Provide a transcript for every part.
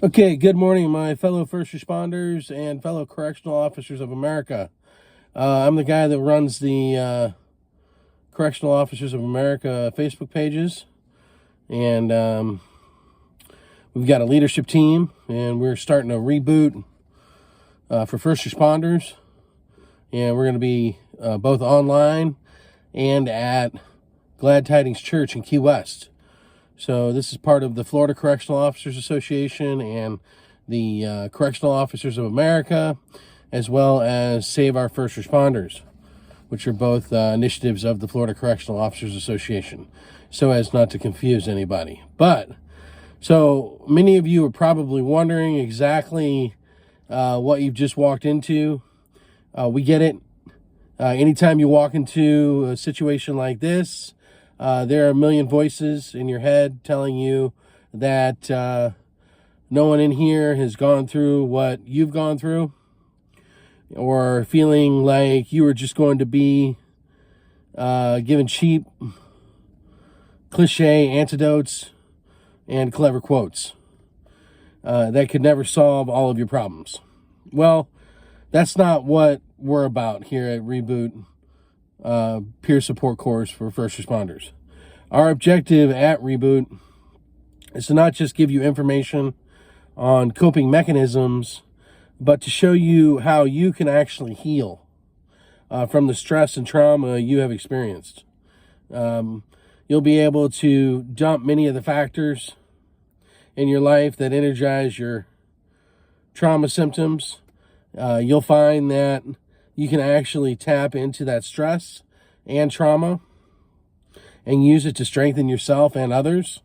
Okay, good morning, my fellow first responders and fellow correctional officers of America. I'm the guy that runs the Correctional Officers of America Facebook pages, and we've got a leadership team, and we're starting a reboot for first responders, and we're going to be both online and at Glad Tidings Church in Key West. So this is part of the Florida Correctional Officers Association and the Correctional Officers of America, as well as Save Our First Responders, which are both initiatives of the Florida Correctional Officers Association, so as not to confuse anybody. But, so many of you are probably wondering exactly what you've just walked into. We get it. Anytime you walk into a situation like this, there are a million voices in your head telling you that no one in here has gone through what you've gone through, or feeling like you were just going to be given cheap, cliche antidotes and clever quotes that could never solve all of your problems. Well, that's not what we're about here at Reboot peer support course for first responders. Our objective at Reboot is to not just give you information on coping mechanisms, but to show you how you can actually heal from the stress and trauma you have experienced. You'll be able to dump many of the factors in your life that energize your trauma symptoms. You'll find that you can actually tap into that stress and trauma and use it to strengthen yourself and others.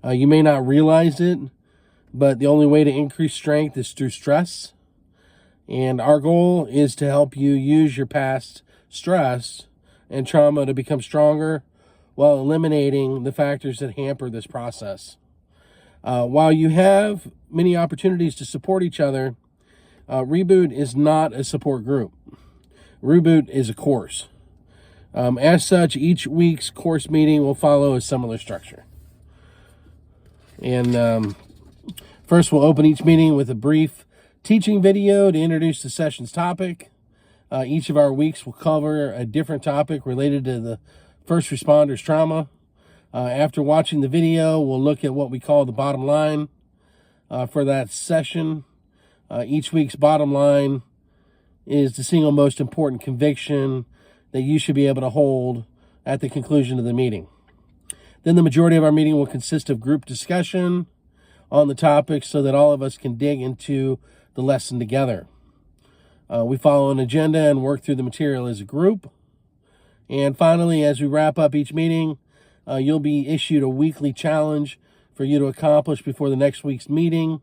You may not realize it, but the only way to increase strength is through stress. And our goal is to help you use your past stress and trauma to become stronger while eliminating the factors that hamper this process. While you have many opportunities to support each other, Reboot is not a support group. Reboot is a course. As such, each week's course meeting will follow a similar structure. And first, we'll open each meeting with a brief teaching video to introduce the session's topic. Each of our weeks will cover a different topic related to the first responders' trauma. After watching the video, we'll look at what we call the bottom line for that session. Each week's bottom line is the single most important conviction that you should be able to hold at the conclusion of the meeting. Then the majority of our meeting will consist of group discussion on the topic so that all of us can dig into the lesson together. We follow an agenda and work through the material as a group. And finally, as we wrap up each meeting, you'll be issued a weekly challenge for you to accomplish before the next week's meeting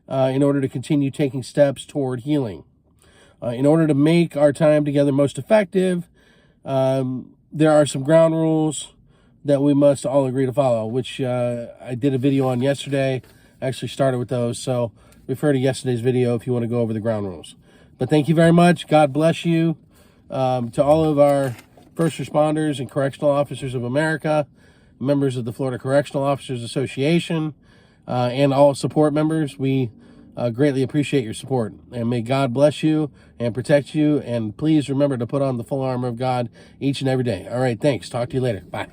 in order to continue taking steps toward healing. In order to make our time together most effective, there are some ground rules that we must all agree to follow, which I did a video on yesterday. I actually started with those, so refer to yesterday's video if you want to go over the ground rules. But thank you very much. God bless you. To all of our first responders and correctional officers of America, members of the Florida Correctional Officers Association, and all support members, we greatly appreciate your support. And may God bless you and protect you. And please remember to put on the full armor of God each and every day. All right, thanks. Talk to you later. Bye.